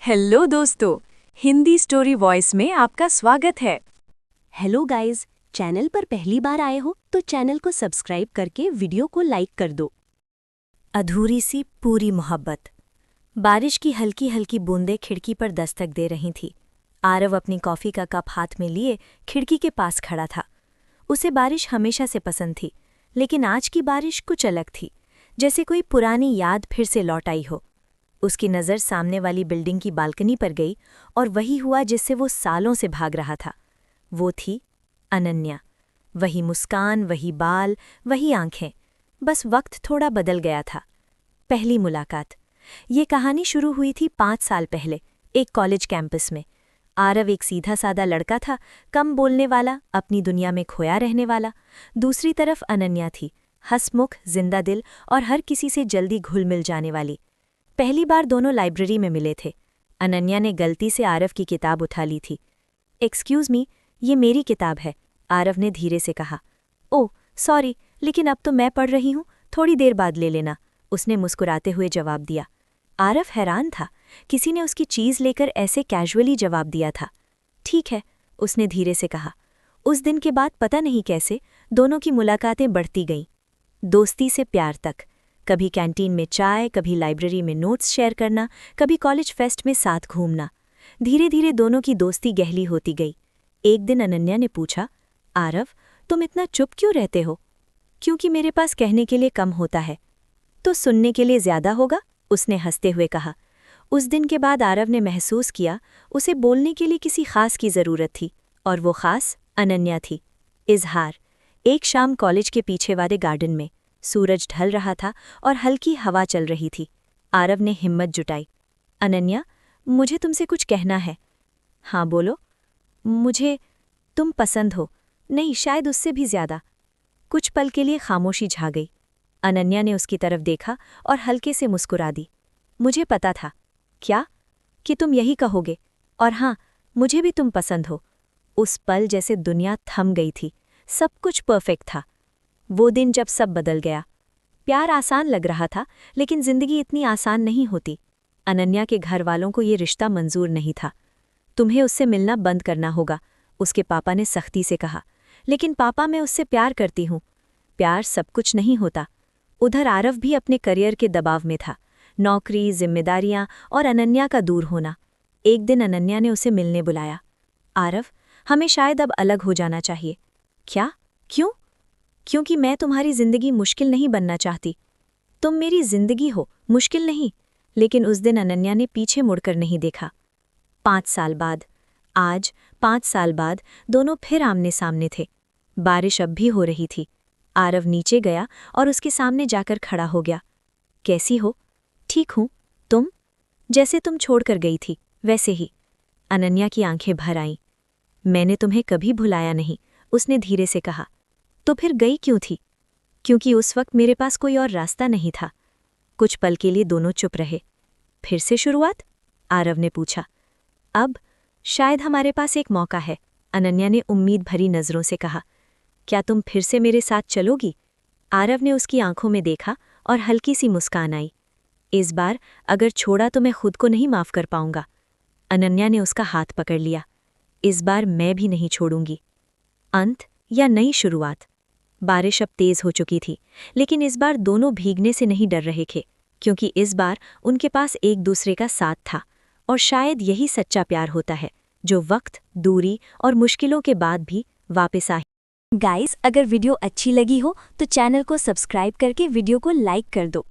Hello दोस्तों, Hindi story voice में आपका स्वागत है। हेलो गाइस, चैनल पर पहली बार आए हो तो चैनल को सब्सक्राइब करके वीडियो को लाइक कर दो। अधूरी सी पूरी मोहब्बत। बारिश की हल्की हल्की बूंदें खिड़की पर दस्तक दे रही थी। आरव अपनी कॉफ़ी का कप हाथ में लिए खिड़की के पास खड़ा था। उसे बारिश हमेशा से पसंद थी, लेकिन आज की बारिश कुछ अलग थी, जैसे कोई पुरानी याद फिर से लौट आई हो। उसकी नज़र सामने वाली बिल्डिंग की बालकनी पर गई और वही हुआ जिससे वो सालों से भाग रहा था। वो थी अनन्या। वही मुस्कान, वही बाल, वही आंखें। बस वक्त थोड़ा बदल गया था। पहली मुलाकात। ये कहानी शुरू हुई थी 5 साल पहले, एक कॉलेज कैंपस में। आरव एक सीधा सादा लड़का था, कम बोलने वाला, अपनी दुनिया में खोया रहने वाला। दूसरी तरफ अनन्या थी, हंसमुख, जिंदा दिल और हर किसी से जल्दी घुल मिल जाने वाली। पहली बार दोनों लाइब्रेरी में मिले थे। अनन्या ने गलती से आरव की किताब उठा ली थी। एक्सक्यूज़ मी, ये मेरी किताब है, आरव ने धीरे से कहा। ओह सॉरी, लेकिन अब तो मैं पढ़ रही हूँ, थोड़ी देर बाद ले लेना, उसने मुस्कुराते हुए जवाब दिया। आरव हैरान था, किसी ने उसकी चीज़ लेकर ऐसे कैजुअली जवाब दिया था। ठीक है, उसने धीरे से कहा। उस दिन के बाद पता नहीं कैसे दोनों की मुलाकातें बढ़ती गईं, दोस्ती से प्यार तक। कभी कैंटीन में चाय, कभी लाइब्रेरी में नोट्स शेयर करना, कभी कॉलेज फेस्ट में साथ घूमना। धीरे धीरे दोनों की दोस्ती गहरी होती गई। एक दिन अनन्या ने पूछा, आरव, तुम इतना चुप क्यों रहते हो? क्योंकि मेरे पास कहने के लिए कम होता है। तो सुनने के लिए ज़्यादा होगा, उसने हंसते हुए कहा। उस दिन के बाद आरव ने महसूस किया उसे बोलने के लिए किसी खास की ज़रूरत थी, और वो खास अनन्या थी। इजहार। एक शाम कॉलेज के पीछे वाले गार्डन में सूरज ढल रहा था और हल्की हवा चल रही थी। आरव ने हिम्मत जुटाई। अनन्या, मुझे तुमसे कुछ कहना है। हाँ बोलो। मुझे तुम पसंद हो। नहीं, शायद उससे भी ज़्यादा। कुछ पल के लिए खामोशी छा गई। अनन्या ने उसकी तरफ देखा और हल्के से मुस्कुरा दी। मुझे पता था। क्या? कि तुम यही कहोगे। और हाँ, मुझे भी तुम पसंद हो। उस पल जैसे दुनिया थम गई थी, सब कुछ परफेक्ट था। वो दिन जब सब बदल गया। प्यार आसान लग रहा था, लेकिन जिंदगी इतनी आसान नहीं होती। अनन्या के घर वालों को ये रिश्ता मंजूर नहीं था। तुम्हें उससे मिलना बंद करना होगा, उसके पापा ने सख्ती से कहा। लेकिन पापा, मैं उससे प्यार करती हूँ। प्यार सब कुछ नहीं होता। उधर आरव भी अपने करियर के दबाव में था, नौकरी, जिम्मेदारियां और अनन्या का दूर होना। एक दिन अनन्या ने उसे मिलने बुलाया। आरव, हमें शायद अब अलग हो जाना चाहिए। क्या? क्यों? क्योंकि मैं तुम्हारी जिंदगी मुश्किल नहीं बनना चाहती। तुम मेरी जिंदगी हो, मुश्किल नहीं। लेकिन उस दिन अनन्या ने पीछे मुड़कर नहीं देखा। 5 साल बाद, आज 5 साल बाद दोनों फिर आमने सामने थे। बारिश अब भी हो रही थी। आरव नीचे गया और उसके सामने जाकर खड़ा हो गया। कैसी हो? ठीक हूँ। तुम? जैसे तुम छोड़कर गई थी, वैसे ही। अनन्या की आंखें भर आईं। मैंने तुम्हें कभी भुलाया नहीं, उसने धीरे से कहा। तो फिर गई क्यों थी? क्योंकि उस वक्त मेरे पास कोई और रास्ता नहीं था। कुछ पल के लिए दोनों चुप रहे। फिर से शुरुआत? आरव ने पूछा। अब शायद हमारे पास एक मौका है, अनन्या ने उम्मीद भरी नज़रों से कहा। क्या तुम फिर से मेरे साथ चलोगी? आरव ने उसकी आंखों में देखा और हल्की सी मुस्कान आई। इस बार अगर छोड़ा तो मैं खुद को नहीं माफ़ कर पाऊंगा। अनन्या ने उसका हाथ पकड़ लिया। इस बार मैं भी नहीं छोड़ूंगी। अंत या नई शुरुआत? बारिश अब तेज हो चुकी थी, लेकिन इस बार दोनों भीगने से नहीं डर रहे थे, क्योंकि इस बार उनके पास एक दूसरे का साथ था। और शायद यही सच्चा प्यार होता है, जो वक्त, दूरी और मुश्किलों के बाद भी वापस आए। गाइस, अगर वीडियो अच्छी लगी हो तो चैनल को सब्सक्राइब करके वीडियो को लाइक कर दो।